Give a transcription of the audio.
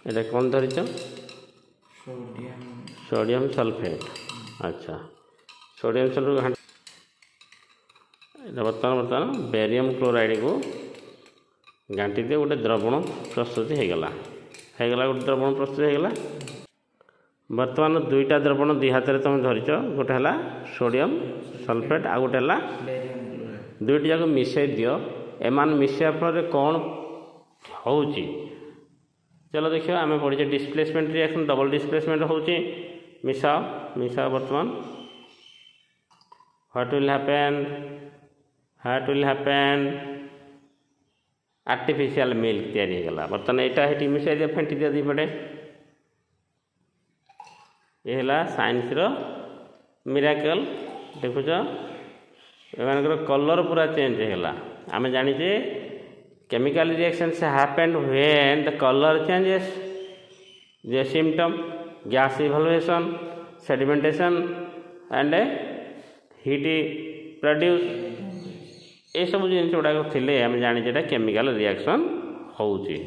এটা कौन धरिच sodium sodium sulphate अच्छा सोडियम सल्फेट बर्तमान बेरियम क्लोराइड को घाटी दिए गोटे द्रवण प्रस्तुति होगला गोटे द्रवण प्रस्तुति होगला बर्तमान दुईटा द्रवण दी हाथ में तुम धरिच गोटे है सोडियम सल्फेट आ गोटे है दुईट जाक मिसई दियो एमान मिसैया फल कौन हो चलो देखिए आम पढ़े डिस्प्लेसमेंट रिएक्शन डबल डिस्प्लेसमेंट हो मिसाओ मिसाओ बर्तमान what will happen artificial milk तैयारी होगा बर्तमान यहाँ मिसाई दिया फेंटी दिया दीपटे ये है साइंस मिराकल देखुच एम कलर पूरा चेंज होगा आम जाचे केमिकल रिएक्शन से happened when the colour changes the symptom gas evolution sedimentation and heat produce ये सब जिन गुड़ाक थे आम जाने केमिकल रिएक्शन होची।